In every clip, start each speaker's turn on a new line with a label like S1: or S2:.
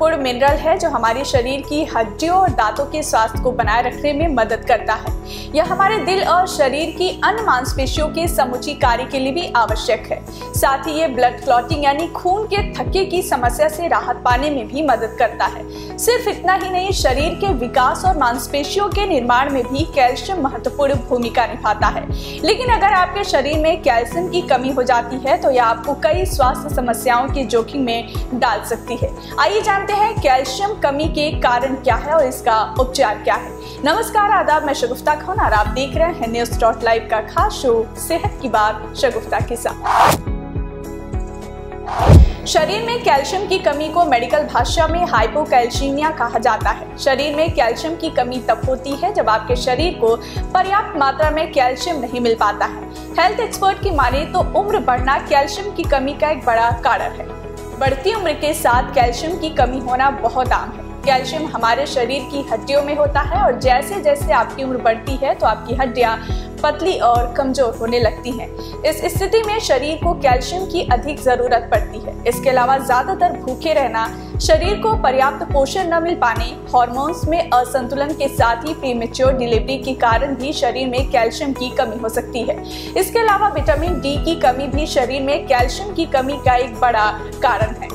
S1: महत्वपूर्ण मिनरल है जो हमारे शरीर की हड्डियों और दांतों के स्वास्थ्य को बनाए रखने में मदद करता है। यह हमारे दिल और शरीर की अन्य मांसपेशियों के समुचित कार्य के लिए भी आवश्यक है। साथ ही ये ब्लड क्लॉटिंग यानी खून के थक्के की समस्या से राहत पाने में भी मदद करता है। सिर्फ इतना ही नहीं, शरीर के विकास और मांसपेशियों के निर्माण में भी कैल्शियम महत्वपूर्ण भूमिका निभाता है। लेकिन अगर आपके शरीर में कैल्शियम की कमी हो जाती है तो यह आपको कई स्वास्थ्य समस्याओं के जोखिम में डाल सकती है। आइए जानते हैं कैल्शियम कमी के कारण क्या है और इसका उपचार क्या है। नमस्कार, आदाब, मैं शगुफ्ता खान और आप देख रहे हैं न्यूज़.लाइव का खास शो सेहत की बात शगुफ्ता के साथ। शरीर में कैल्शियम की कमी को मेडिकल भाषा में हाइपोकैल्सीमिया कहा जाता है। शरीर में कैल्शियम की कमी तब होती है जब आपके शरीर को पर्याप्त मात्रा में कैल्शियम नहीं मिल पाता है। हेल्थ एक्सपर्ट की माने तो उम्र बढ़ना कैल्शियम की कमी का एक बड़ा कारण है। बढ़ती उम्र के साथ कैल्शियम की कमी होना बहुत आम है। कैल्शियम हमारे शरीर की हड्डियों में होता है और जैसे जैसे आपकी उम्र बढ़ती है तो आपकी हड्डियां पतली और कमजोर होने लगती हैं। इस स्थिति में शरीर को कैल्शियम की अधिक जरूरत पड़ती है। इसके अलावा ज्यादातर भूखे रहना, शरीर को पर्याप्त पोषण न मिल पाने, हार्मोन्स में असंतुलन के साथ ही प्रीमेच्योर डिलीवरी के कारण भी शरीर में कैल्शियम की कमी हो सकती है। इसके अलावा विटामिन डी की कमी भी शरीर में कैल्शियम की कमी का एक बड़ा कारण है।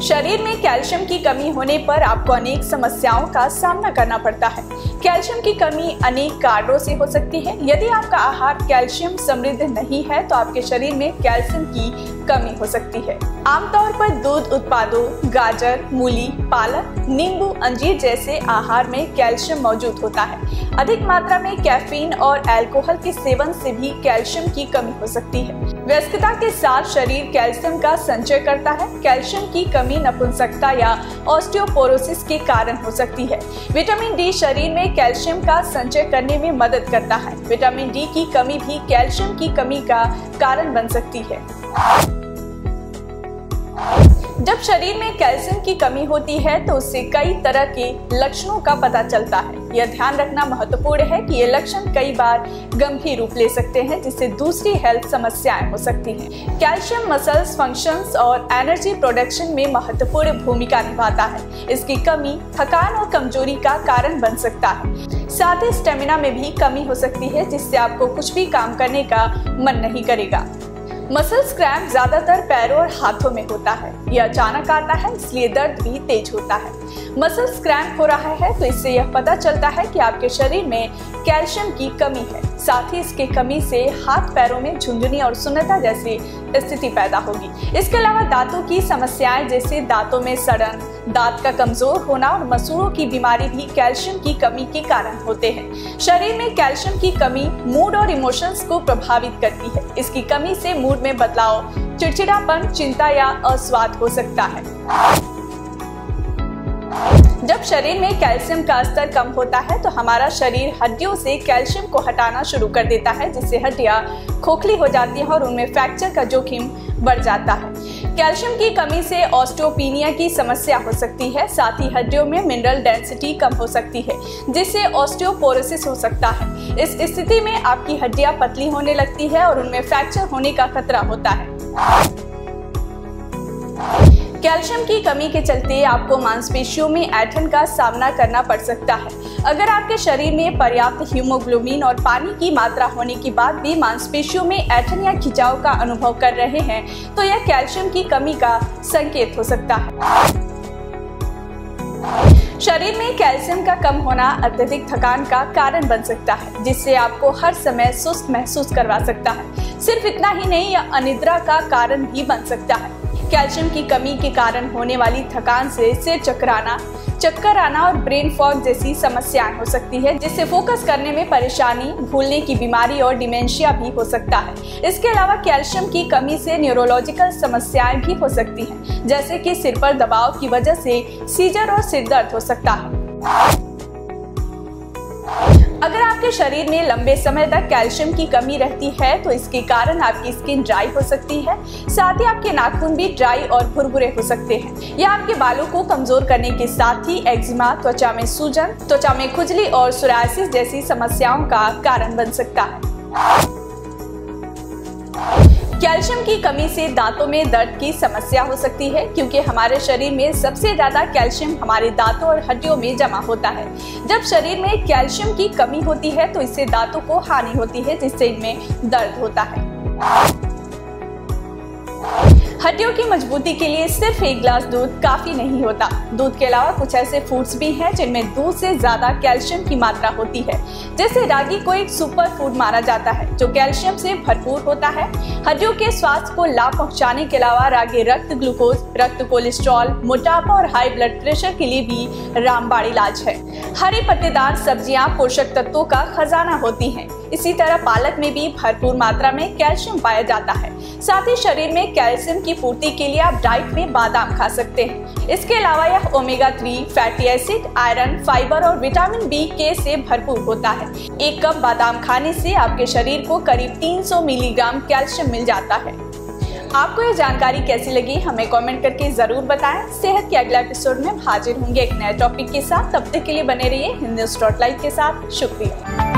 S1: शरीर में कैल्शियम की कमी होने पर आपको अनेक समस्याओं का सामना करना पड़ता है। कैल्शियम की कमी अनेक कारणों से हो सकती है। यदि आपका आहार कैल्शियम समृद्ध नहीं है तो आपके शरीर में कैल्शियम की कमी हो सकती है। आमतौर पर दूध उत्पादों, गाजर, मूली, पालक, नींबू, अंजीर जैसे आहार में कैल्शियम मौजूद होता है। अधिक मात्रा में कैफीन और अल्कोहल के सेवन से भी कैल्शियम की कमी हो सकती है। व्यस्तता के साथ शरीर कैल्शियम का संचय करता है। कैल्शियम की कमी नपुंसकता या ऑस्टियोपोरोसिस के कारण हो सकती है। विटामिन डी शरीर में कैल्शियम का संचय करने में मदद करता है। विटामिन डी की कमी भी कैल्शियम की कमी का कारण बन सकती है। जब शरीर में कैल्शियम की कमी होती है तो उससे कई तरह के लक्षणों का पता चलता है। यह ध्यान रखना महत्वपूर्ण है कि ये लक्षण कई बार गंभीर रूप ले सकते हैं जिससे दूसरी हेल्थ समस्याएं हो सकती हैं। कैल्शियम मसल्स फंक्शंस और एनर्जी प्रोडक्शन में महत्वपूर्ण भूमिका निभाता है। इसकी कमी थकान और कमजोरी का कारण बन सकता है। साथ ही स्टेमिना में भी कमी हो सकती है जिससे आपको कुछ भी काम करने का मन नहीं करेगा। मसल्स क्रैम्प ज्यादातर पैरों और हाथों में होता है। यह अचानक आता है इसलिए दर्द भी तेज होता है। मसल्स क्रैम्प हो रहा है तो इससे यह पता चलता है कि आपके शरीर में कैल्शियम की कमी है। साथ ही इसकी कमी से हाथ पैरों में झुंझुनी और सुन्नता जैसी स्थिति पैदा होगी। इसके अलावा दांतों की समस्याएं जैसे दांतों में सड़न, दांत का कमजोर होना और मसूड़ों की बीमारी भी कैल्शियम की कमी के कारण होते हैं। शरीर में कैल्शियम की कमी मूड और इमोशंस को प्रभावित करती है। इसकी कमी से मूड में बदलाव, चिड़चिड़ापन, चिंता या अस्वाद हो सकता है। जब शरीर में कैल्शियम का स्तर कम होता है तो हमारा शरीर हड्डियों से कैल्शियम को हटाना शुरू कर देता है जिससे हड्डियां खोखली हो जाती हैं और उनमें फ्रैक्चर का जोखिम बढ़ जाता है। कैल्शियम की कमी से ऑस्टियोपेनिया की समस्या हो सकती है। साथ ही हड्डियों में मिनरल डेंसिटी कम हो सकती है जिससे ऑस्टियोपोरोसिस हो सकता है। इस स्थिति में आपकी हड्डियां पतली होने लगती है और उनमें फ्रैक्चर होने का खतरा होता है। कैल्शियम की कमी के चलते आपको मांसपेशियों में ऐंठन का सामना करना पड़ सकता है। अगर आपके शरीर में पर्याप्त हीमोग्लोबिन और पानी की मात्रा होने के बाद भी मांसपेशियों में ऐंठन या खिंचाव का अनुभव कर रहे हैं तो यह कैल्शियम की कमी का संकेत हो सकता है। शरीर में कैल्शियम का कम होना अत्यधिक थकान का कारण बन सकता है जिससे आपको हर समय सुस्त महसूस करवा सकता है। सिर्फ इतना ही नहीं, यह अनिद्रा का कारण भी बन सकता है। कैल्शियम की कमी के कारण होने वाली थकान से सिर चक्कर आना और ब्रेन फॉग जैसी समस्याएं हो सकती है जिससे फोकस करने में परेशानी, भूलने की बीमारी और डिमेंशिया भी हो सकता है। इसके अलावा कैल्शियम की कमी से न्यूरोलॉजिकल समस्याएं भी हो सकती हैं जैसे कि सिर पर दबाव की वजह से सीजर और सिर दर्द हो सकता है। अगर आपके शरीर में लंबे समय तक कैल्शियम की कमी रहती है तो इसके कारण आपकी स्किन ड्राई हो सकती है। साथ ही आपके नाखून भी ड्राई और भुरभुरे हो सकते हैं। यह आपके बालों को कमजोर करने के साथ ही एक्जिमा, त्वचा में सूजन, त्वचा में खुजली और सोरायसिस जैसी समस्याओं का कारण बन सकता है। कैल्शियम की कमी से दांतों में दर्द की समस्या हो सकती है, क्योंकि हमारे शरीर में सबसे ज्यादा कैल्शियम हमारे दांतों और हड्डियों में जमा होता है। जब शरीर में कैल्शियम की कमी होती है तो इससे दांतों को हानि होती है, जिससे इनमें दर्द होता है। हड्डियों की मजबूती के लिए सिर्फ एक गिलास दूध काफी नहीं होता। दूध के अलावा कुछ ऐसे फूड्स भी हैं जिनमें दूध से ज्यादा कैल्शियम की मात्रा होती है। जैसे रागी को एक सुपर फूड माना जाता है जो कैल्शियम से भरपूर होता है। हड्डियों के स्वास्थ्य को लाभ पहुंचाने के अलावा रागी रक्त ग्लूकोज, रक्त कोलेस्ट्रॉल, मोटापा और हाई ब्लड प्रेशर के लिए भी रामबाण इलाज है। हरी पत्तेदार सब्जियां पोषक तत्वों का खजाना होती हैं। इसी तरह पालक में भी भरपूर मात्रा में कैल्शियम पाया जाता है। साथ ही शरीर में कैल्शियम की पूर्ति के लिए आप डाइट में बादाम खा सकते हैं। इसके अलावा यह omega 3 fatty acid, iron, fibre और विटामिन B से भरपूर होता है। एक कप बादाम खाने से आपके शरीर को करीब 300 मिलीग्राम कैल्शियम मिल जाता है। आपको ये जानकारी कैसी लगी हमें कमेंट करके जरूर बताएं। सेहत के अगले एपिसोड में हाजिर होंगे एक नए टॉपिक के साथ। तब तक के लिए बने रहिए हिंदुस्तान लाइव के साथ। शुक्रिया।